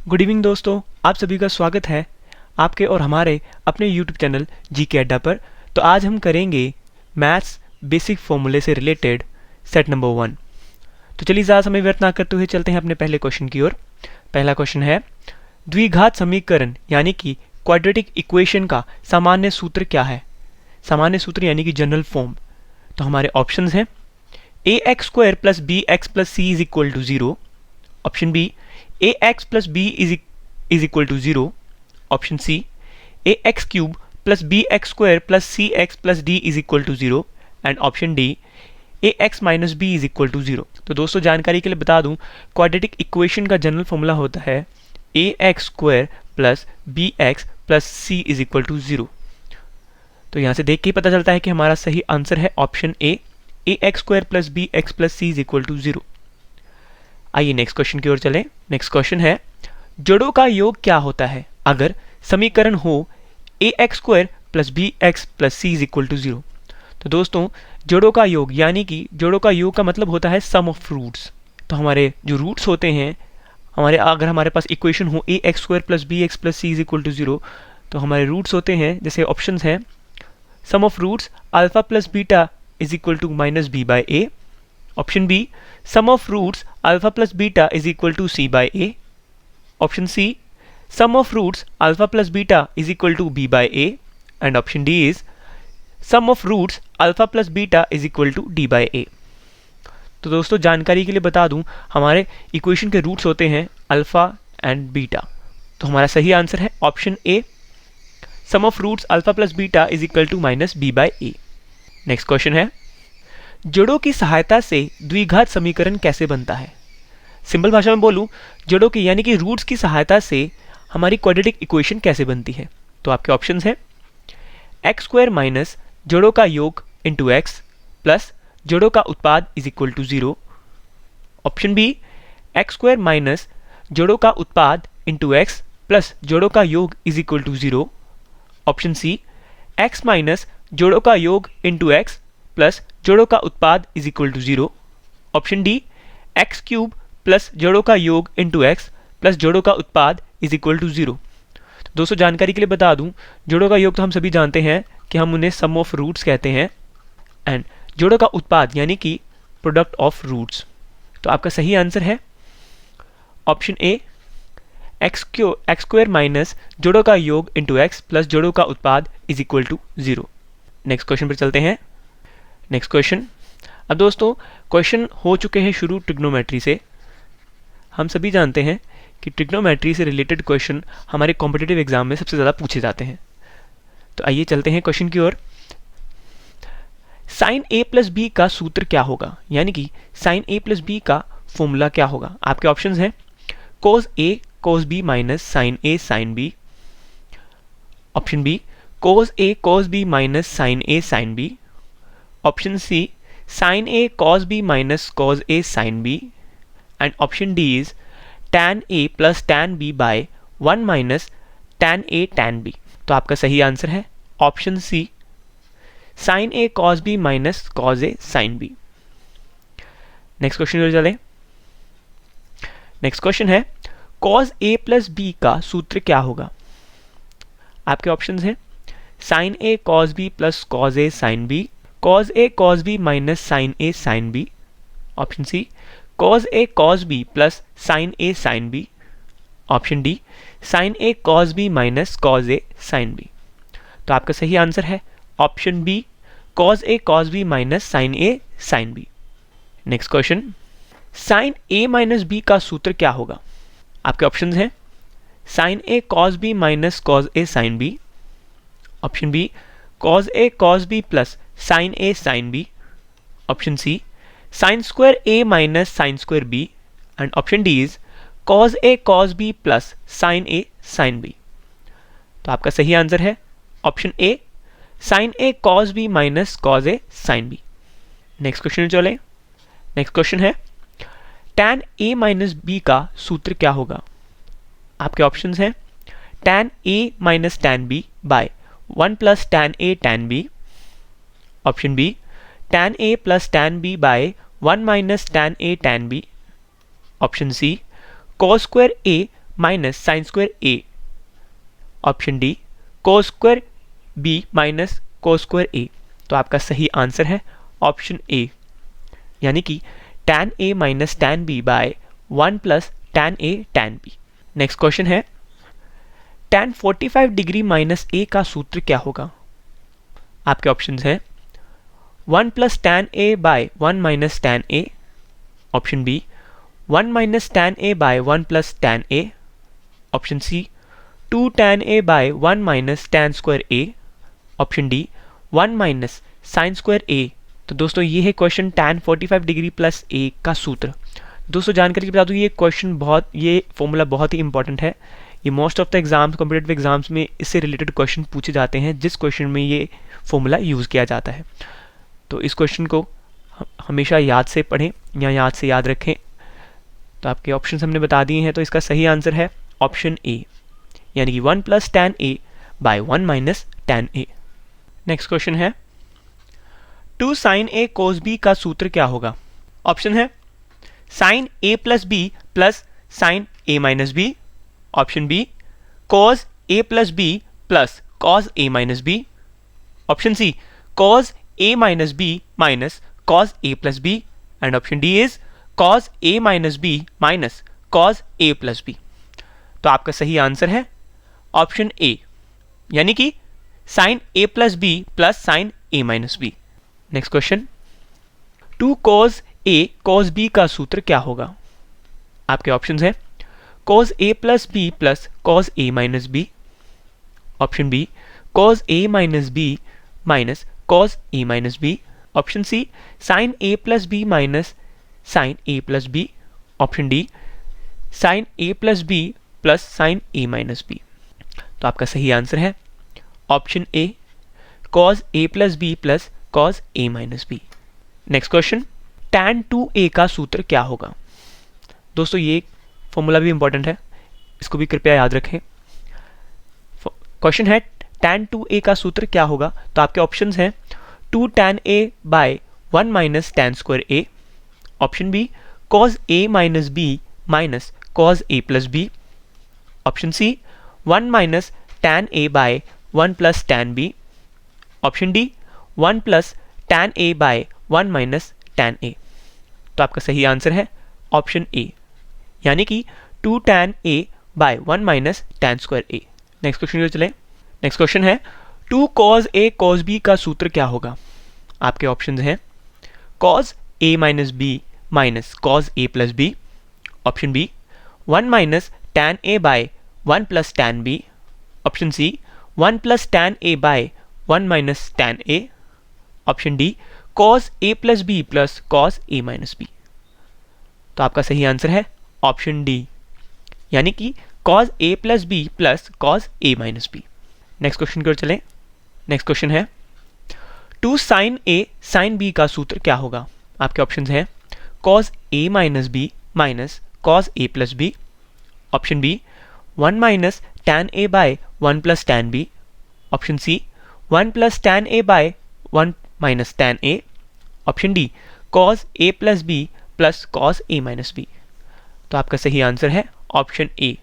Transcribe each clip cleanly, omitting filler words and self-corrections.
Good evening दोस्तों, आप सभी का स्वागत है आपके और हमारे अपने यूट्यूब चैनल जीके अड्डा पर। तो आज हम करेंगे मैथ्स बेसिक फॉर्मूले से रिलेटेड सेट नंबर 1। तो चलिए ज़्यादा समय व्यर्थ ना करते हुए चलते हैं अपने पहले क्वेश्चन की ओर। पहला क्वेश्चन है, द्विघात समीकरण यानी कि क्वाड्रेटिक इक्वेशन का सामान्य सूत्र क्या है। सामान्य सूत्र यानी कि जनरल फॉर्म। तो हमारे ऑप्शंस हैं ax² + bx + c = 0, option B ax + b = 0, option C ax³ + bx² + cx + d = 0 and option D ax - b = 0। तो दोस्तों जानकारी के लिए बता दूं, क्वाड्रेटिक इक्वेशन का जनरल फॉर्मूला होता है ax² + bx + c = 0। तो यहाँ से देख के ही पता चलता है कि हमारा सही आंसर है ऑप्शन ए, ax² + bx + c = 0। आइए नेक्स्ट क्वेश्चन की ओर चलें। नेक्स्ट क्वेश्चन है, जोड़ों का योग क्या होता है अगर समीकरण हो ax² + bx + c = 0। तो दोस्तों जोड़ों का योग यानी कि जोड़ों का योग का मतलब होता है सम ऑफ रूट्स। तो हमारे जो रूट्स होते हैं, अगर हमारे पास इक्वेशन हो ax² + bx + c = 0, तो हमारे रूट्स होते हैं, जैसे ऑप्शंस हैं, sum of roots alpha + beta = -b/a, option B sum of roots alpha + beta = c/a, option C sum of roots alpha + beta = b/a and option D is sum of roots alpha + beta = d/a। तो दोस्तों जानकारी के लिए बता दूं, हमारे equation के roots होते हैं अल्फा एंड बीटा। तो हमारा सही आंसर है option A, sum of roots alpha + beta = -b/a। Next question है, जोड़ों की सहायता से द्विघात समीकरण कैसे बनता है। सिंपल भाषा में बोलूं, जोड़ों की यानी कि रूट्स की सहायता से हमारी क्वाड्रेटिक इक्वेशन कैसे बनती है। तो आपके ऑप्शंस हैं x² - जोड़ों का योग इंटू x प्लस जोड़ों का उत्पाद = 0, ऑप्शन बी x² - जोड़ों का उत्पाद इंटू x प्लस जोड़ों का योग = 0, ऑप्शन सी x - जोड़ों का योग इंटू x प्लस जोड़ों का उत्पाद = 0, ऑप्शन डी x³ प्लस जोड़ों का योग इंटू x प्लस जोड़ों का उत्पाद = 0। दोस्तों जानकारी के लिए बता दूं, जोड़ों का योग तो हम सभी जानते हैं कि हम उन्हें सम ऑफ रूट्स कहते हैं एंड जोड़ों का उत्पाद यानी कि प्रोडक्ट ऑफ रूट्स। तो आपका सही आंसर है ऑप्शन ए, x² - जोड़ों का योग इंटू x प्लस जोड़ों का उत्पाद = 0। नेक्स्ट क्वेश्चन पर चलते हैं। नेक्स्ट क्वेश्चन, अब दोस्तों क्वेश्चन हो चुके हैं शुरू ट्रिग्नोमेट्री से। हम सभी जानते हैं कि ट्रिग्नोमेट्री से रिलेटेड क्वेश्चन हमारे कॉम्पिटिटिव एग्जाम में सबसे ज़्यादा पूछे जाते हैं। तो आइए चलते हैं क्वेश्चन की ओर। साइन a + b का सूत्र क्या होगा, यानी कि साइन a + b का फॉर्मूला क्या होगा। आपके ऑप्शंस हैं cos a cos b - sin a sin b, option B cos a cos b - sin a sin b, option C sin a cos b - cos a sin b and option D is tan a + tan b by 1 - tan a tan b। तो आपका सही answer है option C sin a cos b - cos a sin b। Next question पर चलें। Next question है, cos a + b का सूत्र क्या होगा। आपके ऑप्शंस हैं sin a cos b + cos a sin b, cos a cos b - sin a sin b, option C cos a cos b + sin a sin b, option D sin a cos b - cos a sin b। तो आपका सही answer है option B, cos a cos b - sin a sin b। Next question, sin a - b का सूत्र क्या होगा। आपके options हैं sin a cos b - cos a sin b, option B cos a cos b + sin a sin b, option C sin² a - sin² b and option D is cos a cos b + sin a sin b। तो आपका सही answer है option A, sin a cos b - cos a sin b। Next question चले। Next question है, tan a - b का सूत्र क्या होगा। आपके ऑप्शंस हैं tan a - tan b by 1 + tan a tan b, option B tan a + tan b by 1 - tan a tan b, option C cos² a minus sine square A. Option D cos square B minus cos square A. तो आपका सही answer है option ए, यानी कि tan a minus tan b by 1 plus tan a tan b। Next question है tan 45 degree minus a का सूत्र क्या होगा? आपके ऑप्शंस हैं 1 plus tan a by 1 minus tan a। Option B 1 minus tan a by 1 plus tan a। Option C 2 tan a by 1 minus tan square a। Option D 1 minus sine square a। तो दोस्तों ये है question tan 45 degree plus a का सूत्र। दोस्तों जानकारी बता दूँ, ये फॉर्मूला बहुत ही इंपॉर्टेंट है। ये most of the exams, competitive exams में इससे रिलेटेड क्वेश्चन पूछे जाते हैं, जिस क्वेश्चन में ये फॉर्मूला यूज़ किया जाता है। तो इस क्वेश्चन को हमेशा याद से पढ़ें या याद से याद रखें। तो आपके ऑप्शन हमने बता दिए हैं, तो इसका सही आंसर है ऑप्शन ए, यानी कि 1 plus tan a by 1 minus tan a। Next question है 2 sin a cos b का सूत्र क्या होगा? ऑप्शन है sin a plus B plus sin a minus B. Option B cos a plus B plus cos a minus B. Option C cos a minus B minus cos a plus B. And option D is cos a minus B minus cos a plus B. तो आपका सही answer है option ए, यानी कि sin a plus B plus sin a minus B. Next question 2 cos a cos b का सूत्र क्या होगा? आपके ऑप्शंस हैं cos a plus B plus cos a minus B. Option B cos a minus B minus cos a minus B. Option C sin a plus B minus sin a plus B. Option D sin a plus B plus sin a minus B. तो आपका सही answer है option A, cos a plus B plus cos a minus B. Next question tan 2a का सूत्र क्या होगा? दोस्तों ये फॉर्मूला भी इंपॉर्टेंट है, इसको भी कृपया याद रखें। क्वेश्चन है tan 2a का सूत्र क्या होगा? तो आपके ऑप्शंस हैं 2 tan a by 1 minus tan square a। Option B cos a minus b minus cos a plus b। Option C 1 minus tan a by 1 plus tan b। Option D 1 plus tan a by 1 minus tan a। तो आपका सही answer है option ए, यानी कि 2 tan a by 1 minus tan square a। Next question जो चले, next question है 2 cos a cos b का सूत्र क्या होगा? आपके ऑप्शंस हैं cos a minus b minus cos a plus b। Option B 1 minus tan a by 1 plus tan b। Option C 1 plus tan a by 1 minus tan a। Option D cos a plus b plus cos a minus b। तो आपका सही answer है option D, यानी कि cos a plus b plus cos a minus b। Next question की ओर चलें। Next question है 2 sin a sin b का सूत्र क्या होगा? आपके ऑप्शंस हैं cos a minus b minus cos a plus b। Option B 1 minus tan a by 1 plus tan b। Option C 1 plus tan a by 1 minus tan a। Option D cos a plus b plus cos a minus b। तो आपका सही answer है option ए,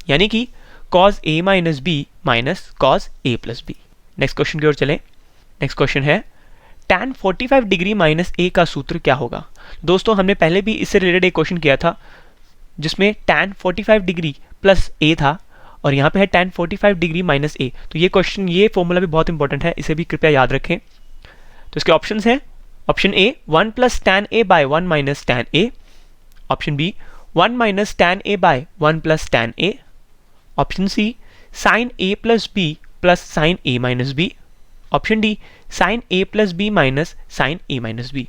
यानी कि cos a minus b minus cos a plus b। Next question की ओर चलें। Next question है tan 45 डिग्री माइनस a का सूत्र क्या होगा? दोस्तों हमने पहले भी इससे रिलेटेड एक क्वेश्चन किया था, जिसमें tan 45 डिग्री प्लस a था, और यहाँ पे है tan 45 डिग्री माइनस a। तो ये क्वेश्चन, ये फॉर्मूला भी बहुत इंपॉर्टेंट है, इसे भी कृपया याद रखें। तो इसके ऑप्शंस हैं option A 1 plus tan a by 1 minus tan a। Option B 1 minus tan a by 1 plus tan a। Option C sin a plus b plus sin a minus b। Option D sin a plus b minus sin a minus b।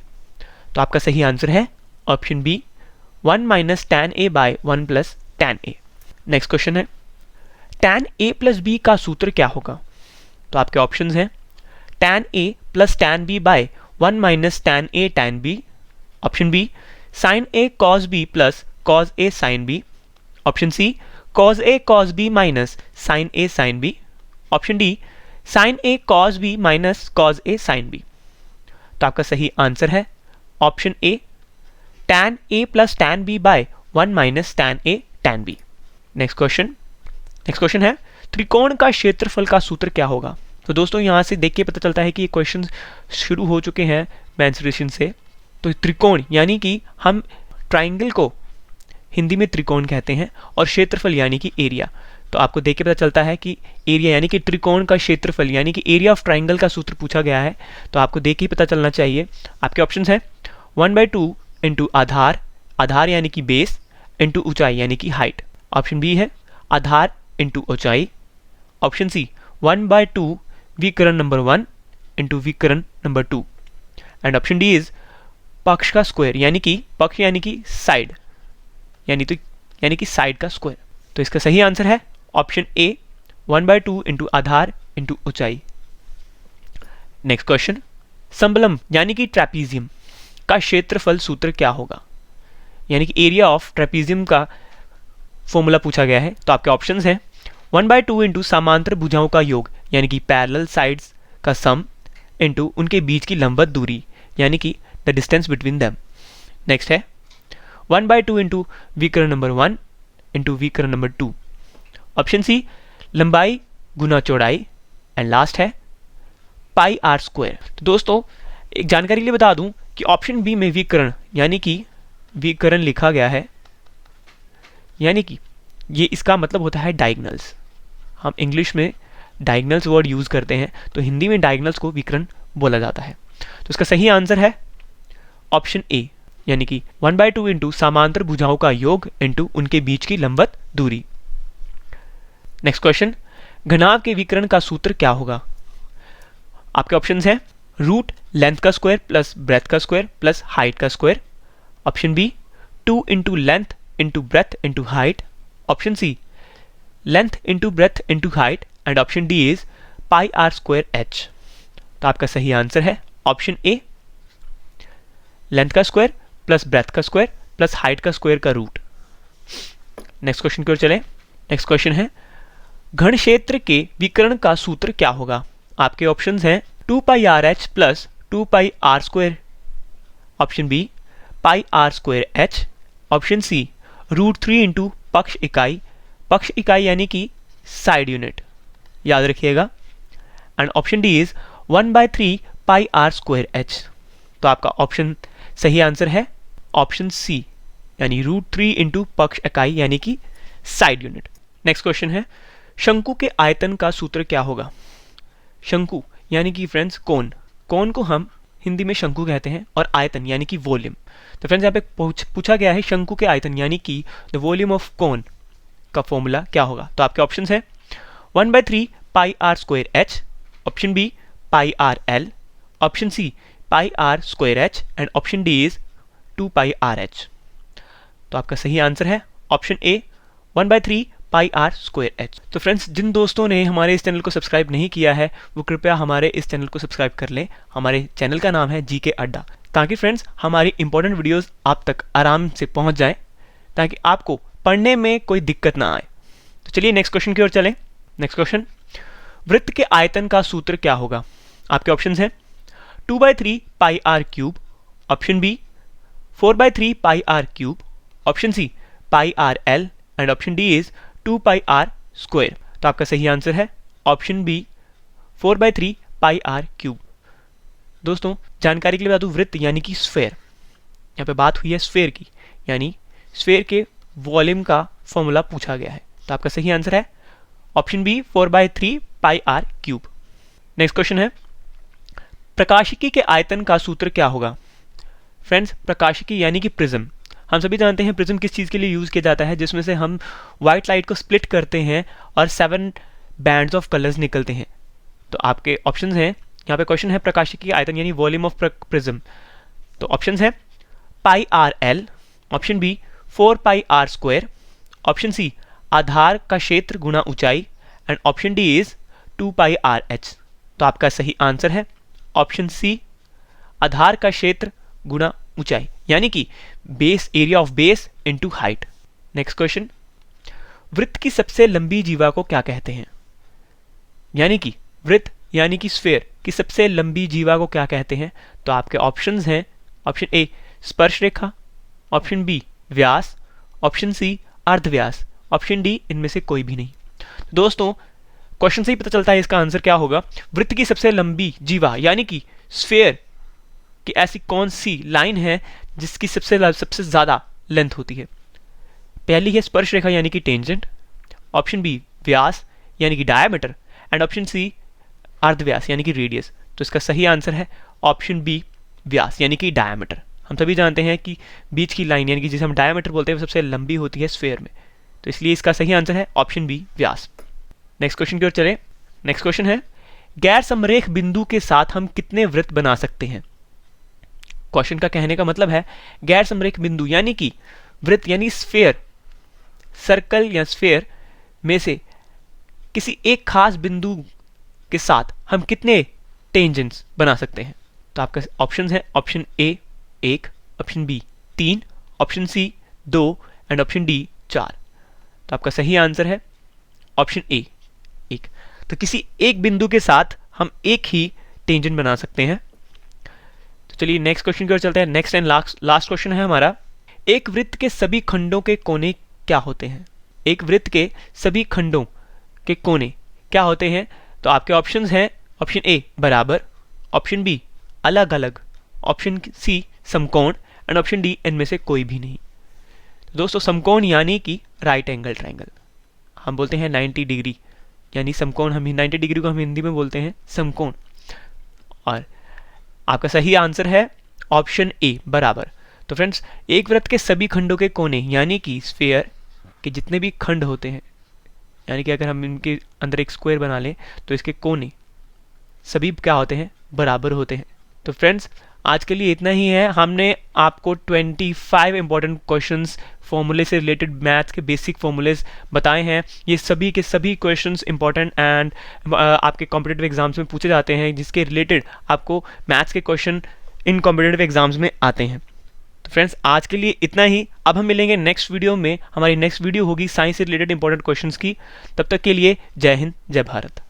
तो आपका सही answer है option B 1 minus tan a by 1 plus tan a। Next question है tan a plus b का सूत्र क्या होगा? तो आपके ऑप्शंस हैं tan a plus tan b by 1 minus tan a tan b। Option B sin a cos b plus cos a sin b। Option C cos a cos b minus sin a sin b। Option D sin a cos b minus cos a sin b। तो आपका सही answer है option A tan a plus tan b by 1 minus tan a tan b। Next question है त्रिकोण का क्षेत्रफल का सूत्र क्या होगा। तो दोस्तों यहाँ से देख के पता चलता है कि ये क्वेश्चन शुरू हो चुके हैं मेंसुरेशन से। तो त्रिकोण यानी कि हम ट्राइंगल को हिंदी में त्रिकोण कहते हैं और क्षेत्रफल यानी कि एरिया। तो आपको देख के पता चलता है कि एरिया यानी कि त्रिकोण का क्षेत्रफल यानी कि एरिया ऑफ ट्राइंगल का सूत्र पूछा गया है। तो आपको देख के ही पता चलना चाहिए। आपके ऑप्शंस हैं 1/2 इंटू आधार, आधार यानी कि बेस, इंटू ऊंचाई यानी कि हाइट। ऑप्शन बी है आधार इंटू ऊंचाई। ऑप्शन सी 1/2 विकर्ण नंबर 1 इंटू विकर्ण number 2। And option D is पक्ष का स्क्वायर यानी कि पक्ष यानी कि साइड यानी कि साइड का स्क्वायर। तो इसका सही आंसर है ऑप्शन ए 1/2 इंटू आधार इंटू ऊंचाई। नेक्स्ट क्वेश्चन संबलम यानी कि ट्रेपीजियम का क्षेत्रफल सूत्र क्या होगा, यानी कि एरिया ऑफ ट्रेपीजियम का फॉर्मूला पूछा गया है। तो आपके ऑप्शंस हैं 1/2 इंटू समांतर भुजाओं का योग यानी कि पैरेलल साइड्स का सम इंटू उनके बीच की लंबवत दूरी यानी कि the distance between them. Next है 1/2 इंटू विकर्ण नंबर 1 इंटू विकर्ण नंबर 2। ऑप्शन सी लंबाई गुना चौड़ाई। एंड लास्ट है पाई आर स्क्वायर। तो दोस्तों एक जानकारी के लिए बता दूं कि ऑप्शन बी में विकर्ण यानी कि विकर्ण लिखा गया है, यानी कि ये इसका मतलब होता है डायगोनल्स। हम इंग्लिश में डायगोनल्स वर्ड यूज़ करते हैं, तो हिंदी में डायगोनल्स को विकर्ण बोला जाता है। तो इसका सही आंसर है ऑप्शन ए यानी कि 1/2 इंटू समांतर भुजाओं का योग इंटू उनके बीच की लंबवत दूरी। नेक्स्ट क्वेश्चन घनाभ के विकर्ण का सूत्र क्या होगा। आपके ऑप्शंस हैं रूट लेंथ का स्क्वायर प्लस ब्रेथ का स्क्वायर प्लस हाइट का square. Option B 2 into length into breadth into height. Option C length into breadth into height. And option D is pi R square H. तो आपका सही answer है option A length का square plus breadth का square plus height का square का root. Next question की ओर चलें। नेक्स्ट क्वेश्चन है घन क्षेत्र के विकर्ण का सूत्र क्या होगा। आपके ऑप्शंस हैं 2 pi R H plus 2 pi R square. Option B pi R square H. Option C √3 into पक्ष इकाई यानी कि साइड यूनिट, याद रखिएगा। And option D is 1/3 pi R square H. तो आपका ऑप्शन सही आंसर है ऑप्शन सी यानी √3 इंटू पक्ष इकाई यानी कि साइड यूनिट। नेक्स्ट क्वेश्चन है शंकु के आयतन का सूत्र क्या होगा। शंकु यानी कि फ्रेंड्स कोन को हम हिंदी में शंकु कहते हैं और आयतन यानी कि वॉल्यूम। तो फ्रेंड्स यहाँ पे पूछा गया है शंकु के आयतन यानी कि द वॉल्यूम ऑफ कोन का फॉर्मूला क्या होगा। तो आपके ऑप्शंस हैं 1/3 pi R square H. Option B pi R L. Option C pi R square H. And option D is 2 pi R H. तो आपका सही आंसर है option A 1/3 pi R square H. तो फ्रेंड्स जिन दोस्तों ने हमारे इस चैनल को सब्सक्राइब नहीं किया है वो कृपया हमारे इस चैनल को सब्सक्राइब कर लें। हमारे चैनल का नाम है जीके अड्डा, ताकि फ्रेंड्स हमारी इंपॉर्टेंट वीडियोस आप तक आराम से पहुंच जाए, ताकि आपको पढ़ने में कोई दिक्कत ना आए। तो चलिए नेक्स्ट क्वेश्चन की ओर चलें। नेक्स्ट क्वेश्चन वृत्त के आयतन का सूत्र क्या होगा। आपके ऑप्शंस हैं 2/3 pi R cube. Option B 4/3 pi R cube. Option C pi R L. And option D is 2 pi R square. तो आपका सही आंसर है option B 4/3 pi R cube. दोस्तों जानकारी के लिए बता दूं वृत्त यानी कि स्फेयर, यहाँ पे बात हुई है स्फेयर की, यानी स्फेयर के वॉल्यूम का फॉर्मूला पूछा गया है। तो आपका सही आंसर है option B 4/3 pi R cube. Next question है प्रकाशिकी के आयतन का सूत्र क्या होगा। फ्रेंड्स प्रकाशिकी यानी कि प्रिज्म, हम सभी जानते हैं प्रिज्म किस चीज़ के लिए यूज़ किया जाता है, जिसमें से हम वाइट लाइट को स्प्लिट करते हैं और 7 बैंड्स ऑफ कलर्स निकलते हैं। तो आपके ऑप्शंस हैं, यहाँ पे क्वेश्चन है प्रकाशिकी आयतन यानी वॉल्यूम ऑफ प्रिज्म। तो ऑप्शंस हैं pi R L. Option B 4 pi R square. Option C आधार का क्षेत्र गुना ऊंचाई। And option D is 2 pi R H. तो आपका सही आंसर है ऑप्शन सी आधार का क्षेत्र गुना ऊंचाई, यानी कि base area of base into height. Next question वृत्त की सबसे लंबी जीवा को क्या कहते हैं, यानी कि वृत्त यानी कि स्फेयर की सबसे लंबी जीवा को क्या कहते हैं। तो आपके ऑप्शंस हैं ऑप्शन ए स्पर्श रेखा। ऑप्शन बी व्यास। ऑप्शन सी अर्धव्यास। ऑप्शन डी इनमें से कोई भी नहीं। दोस्तों क्वेश्चन से ही पता चलता है इसका आंसर क्या होगा। वृत्त की सबसे लंबी जीवा यानी कि स्फीयर की ऐसी कौन सी लाइन है जिसकी सबसे ज़्यादा लेंथ होती है। पहली है स्पर्श रेखा यानी कि टेंजेंट, ऑप्शन बी व्यास यानी कि डायमीटर, एंड ऑप्शन सी अर्धव्यास यानी कि रेडियस। तो इसका सही आंसर है ऑप्शन बी व्यास यानी कि डायमीटर। हम सभी जानते हैं कि बीच की लाइन यानी कि जिसे हम डायमीटर बोलते हैं वो सबसे लंबी होती है स्फीयर में, तो इसलिए इसका सही आंसर है ऑप्शन बी व्यास। नेक्स्ट क्वेश्चन की ओर चलें। नेक्स्ट क्वेश्चन है गैर समरेख बिंदु के साथ हम कितने वृत्त बना सकते हैं। क्वेश्चन का कहने का मतलब है गैर समरेख बिंदु यानी कि वृत्त यानी स्फीयर, सर्कल या स्फीयर में से किसी एक खास बिंदु के साथ हम कितने टेंजेंट्स बना सकते हैं। तो आपका ऑप्शन है option A 1, option B 3, option C 2 and option D 4। तो आपका सही आंसर है ऑप्शन ए 1। तो किसी एक बिंदु के साथ हम एक ही टेंजेंट बना सकते हैं। तो चलिए नेक्स्ट क्वेश्चन की ओर चलते हैं। नेक्स्ट एंड लास्ट क्वेश्चन है हमारा, एक वृत्त के सभी खंडों के कोने क्या होते हैं। एक वृत्त के सभी खंडों के कोने क्या होते हैं। तो आपके ऑप्शंस हैं ऑप्शन ए बराबर, ऑप्शन बी अलग अलग, ऑप्शन सी समकोण एंड ऑप्शन डी इनमें से कोई भी नहीं। दोस्तों समकोण यानी कि राइट एंगल ट्रायंगल, हम बोलते हैं 90 डिग्री यानी समकोण, हम 90 डिग्री को हम हिंदी में बोलते हैं समकोण। और आपका सही आंसर है ऑप्शन ए बराबर। तो फ्रेंड्स एक वृत्त के सभी खंडों के कोने यानी कि स्फीयर के जितने भी खंड होते हैं, यानी कि अगर हम इनके अंदर एक स्क्वायर बना लें तो इसके कोने सभी क्या होते हैं, बराबर होते हैं। तो फ्रेंड्स आज के लिए इतना ही है। हमने आपको 25 इंपॉर्टेंट क्वेश्चंस फॉर्मूले से रिलेटेड मैथ्स के बेसिक फॉर्मूलेज बताए हैं। ये सभी के सभी क्वेश्चंस इंपॉर्टेंट एंड आपके कॉम्पिटिटिव एग्जाम्स में पूछे जाते हैं, जिसके रिलेटेड आपको मैथ्स के क्वेश्चन इन कॉम्पिटिटिव एग्जाम्स में आते हैं। तो फ्रेंड्स आज के लिए इतना ही। अब हम मिलेंगे नेक्स्ट वीडियो में। हमारी नेक्स्ट वीडियो होगी साइंस से रिलेटेड इंपॉर्टेंट क्वेश्चंस की। तब तक के लिए जय हिंद, जय भारत।